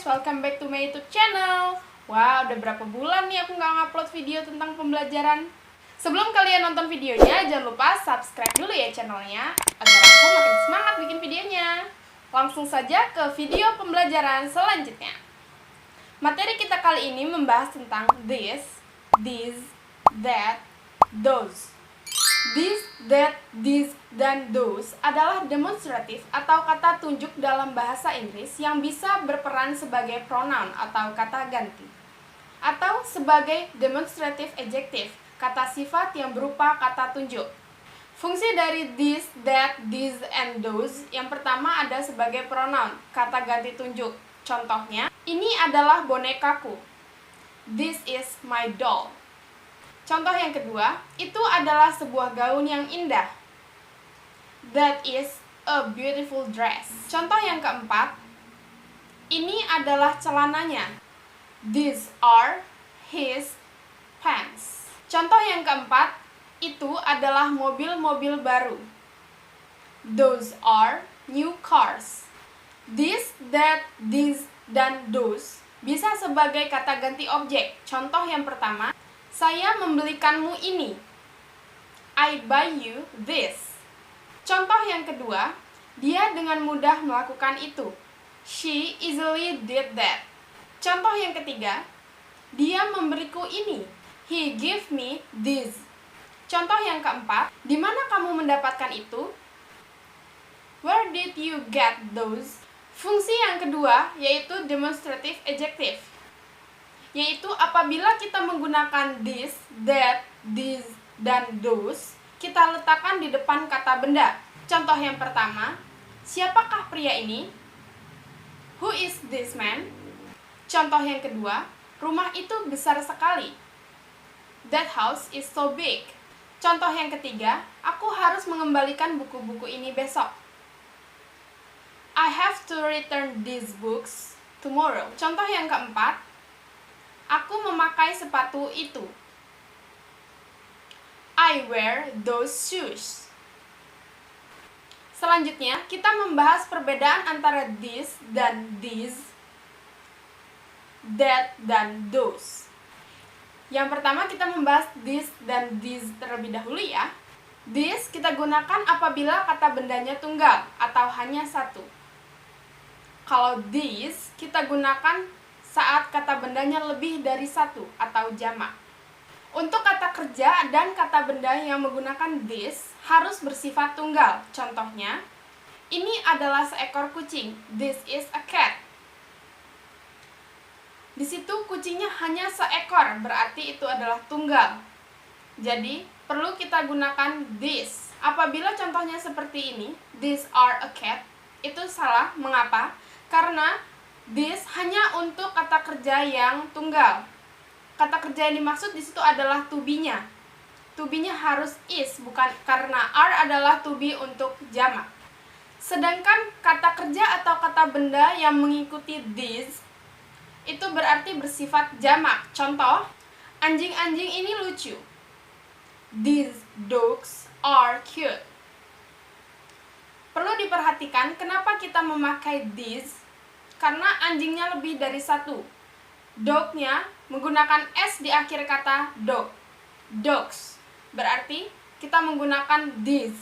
welcome back to my YouTube channel. Wow, udah berapa bulan nih aku nggak ngupload video tentang pembelajaran. Sebelum kalian nonton videonya, jangan lupa subscribe dulu ya channelnya, agar aku makin semangat bikin videonya. Langsung saja ke video pembelajaran selanjutnya. Materi kita kali ini membahas tentang this, that, those. This, that, these, dan those adalah demonstratif atau kata tunjuk dalam bahasa Inggris yang bisa berperan sebagai pronoun atau kata ganti, atau sebagai demonstrative adjective, kata sifat yang berupa kata tunjuk. Fungsi dari this, that, these, and those yang pertama ada sebagai pronoun, kata ganti tunjuk. Contohnya, ini adalah bonekaku. This is my doll. Contoh yang kedua, itu adalah sebuah gaun yang indah. That is a beautiful dress. Contoh yang keempat, ini adalah celananya. These are his pants. Contoh yang keempat, itu adalah mobil-mobil baru. Those are new cars. This, that, these, dan those bisa sebagai kata ganti objek. Contoh yang pertama, saya membelikanmu ini. I buy you this. Contoh yang kedua, dia dengan mudah melakukan itu. She easily did that. Contoh yang ketiga, dia memberiku ini. He gave me this. Contoh yang keempat, di mana kamu mendapatkan itu? Where did you get those? Fungsi yang kedua yaitu demonstrative adjective, yaitu apabila kita menggunakan this, that, these, dan those, kita letakkan di depan kata benda. Contoh yang pertama, siapakah pria ini? Who is this man? Contoh yang kedua, rumah itu besar sekali. That house is so big. Contoh yang ketiga, aku harus mengembalikan buku-buku ini besok. I have to return these books tomorrow. Contoh yang keempat, aku memakai sepatu itu. I wear those shoes. Selanjutnya, kita membahas perbedaan antara this dan these, that dan those. Yang pertama kita membahas this dan these terlebih dahulu ya. This kita gunakan apabila kata bendanya tunggal atau hanya satu. Kalau these kita gunakan saat kata bendanya lebih dari satu atau jamak. Untuk kata kerja dan kata benda yang menggunakan this harus bersifat tunggal. Contohnya, ini adalah seekor kucing. This is a cat. Di situ kucingnya hanya seekor, berarti itu adalah tunggal. Jadi, perlu kita gunakan this. Apabila contohnya seperti ini, these are a cat, itu salah. Mengapa? Karena this hanya untuk kata kerja yang tunggal. Kata kerja yang dimaksud di situ adalah to be-nya. To be-nya harus is, bukan karena are adalah to be untuk jamak. Sedangkan kata kerja atau kata benda yang mengikuti this itu berarti bersifat jamak. Contoh, anjing-anjing ini lucu. These dogs are cute. Perlu diperhatikan kenapa kita memakai this, karena anjingnya lebih dari satu. Dog-nya menggunakan s di akhir kata dog. Dogs. Berarti kita menggunakan these.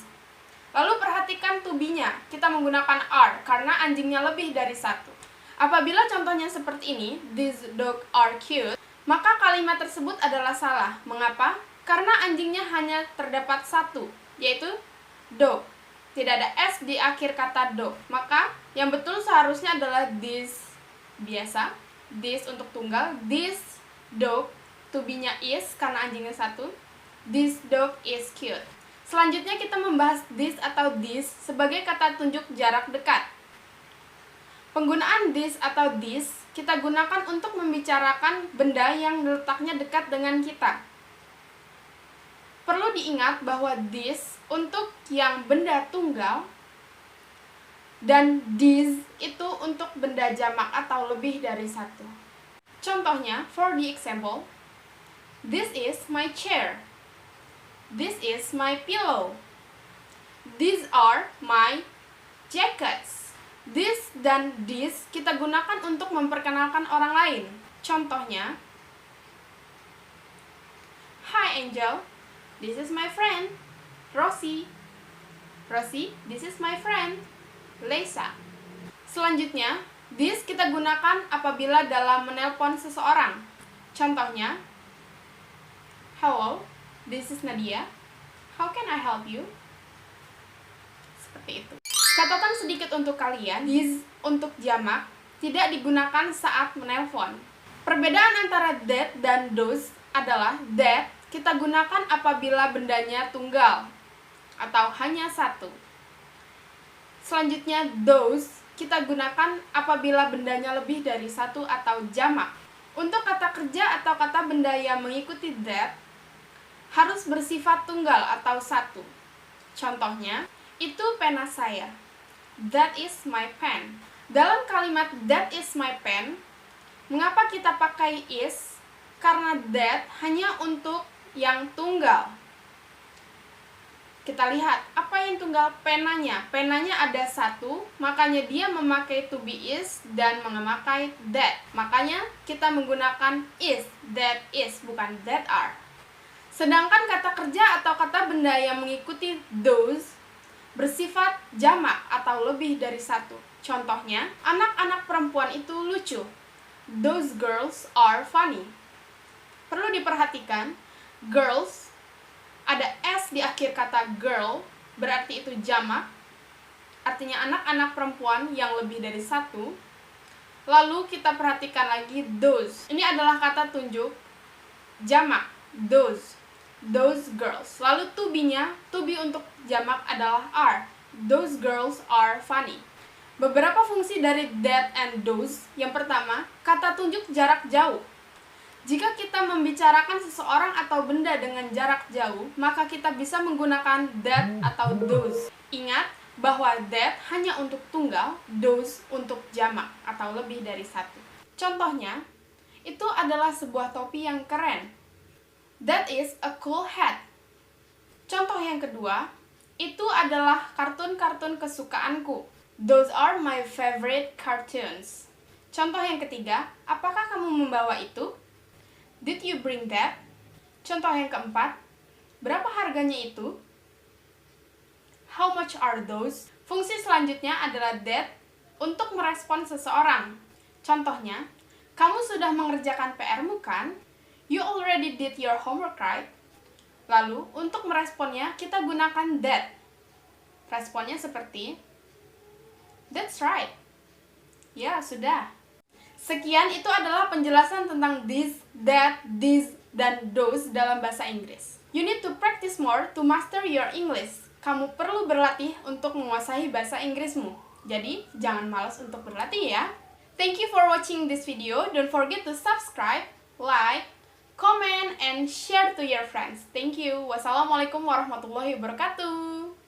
Lalu perhatikan to be-nya. Kita menggunakan are karena anjingnya lebih dari satu. Apabila contohnya seperti ini, these dogs are cute, maka kalimat tersebut adalah salah. Mengapa? Karena anjingnya hanya terdapat satu, yaitu dog. Tidak ada s di akhir kata dog. Maka yang betul seharusnya adalah this biasa, this untuk tunggal, this dog, to be-nya is karena anjingnya satu, this dog is cute. Selanjutnya kita membahas this atau this sebagai kata tunjuk jarak dekat. Penggunaan this atau this kita gunakan untuk membicarakan benda yang letaknya dekat dengan kita. Perlu diingat bahwa this untuk yang benda tunggal dan these itu untuk benda jamak atau lebih dari satu. Contohnya, for the example, this is my chair. This is my pillow. These are my jackets. This dan this kita gunakan untuk memperkenalkan orang lain. Contohnya, Hi Angel, this is my friend, Rosie. Rosie, this is my friend, Lisa. Selanjutnya, this kita gunakan apabila dalam menelpon seseorang. Contohnya, Hello, this is Nadia. How can I help you? Seperti itu. Catatan sedikit untuk kalian, this untuk jamak tidak digunakan saat menelpon. Perbedaan antara that dan those adalah that kita gunakan apabila bendanya tunggal atau hanya satu. Selanjutnya those kita gunakan apabila bendanya lebih dari satu atau jamak. Untuk kata kerja atau kata benda yang mengikuti that harus bersifat tunggal atau satu. Contohnya, itu pena saya. That is my pen. Dalam kalimat that is my pen, mengapa kita pakai is? Karena that hanya untuk yang tunggal. Kita lihat, apa yang tunggal? Penanya. Penanya ada satu, makanya dia memakai to be is dan memakai that. Makanya kita menggunakan is, that is, bukan that are. Sedangkan kata kerja atau kata benda yang mengikuti those bersifat jamak atau lebih dari satu. Contohnya, anak-anak perempuan itu lucu. Those girls are funny. Perlu diperhatikan, girls, ada s di akhir kata girl, berarti itu jamak, artinya anak-anak perempuan yang lebih dari satu. Lalu kita perhatikan lagi those. Ini adalah kata tunjuk jamak, those girls. Lalu to be-nya, to be untuk jamak adalah are. Those girls are funny. Beberapa fungsi dari that and those. Yang pertama, kata tunjuk jarak jauh. Jika kita membicarakan seseorang atau benda dengan jarak jauh, maka kita bisa menggunakan that atau those. Ingat bahwa that hanya untuk tunggal, those untuk jamak atau lebih dari satu. Contohnya, itu adalah sebuah topi yang keren. That is a cool hat. Contoh yang kedua, itu adalah kartun-kartun kesukaanku. Those are my favorite cartoons. Contoh yang ketiga, apakah kamu membawa itu? Did you bring that? Contoh yang keempat, berapa harganya itu? How much are those? Fungsi selanjutnya adalah that untuk merespon seseorang. Contohnya, kamu sudah mengerjakan PR-mu kan? You already did your homework, right? Lalu, untuk meresponnya, kita gunakan that. Responnya seperti, That's right. Ya, sudah. Sekian itu adalah penjelasan tentang this, that, this, dan those dalam bahasa Inggris. You need to practice more to master your English. Kamu perlu berlatih untuk menguasai bahasa Inggrismu. Jadi, jangan malas untuk berlatih ya. Thank you for watching this video. Don't forget to subscribe, like, comment, and share to your friends. Thank you. Wassalamualaikum warahmatullahi wabarakatuh.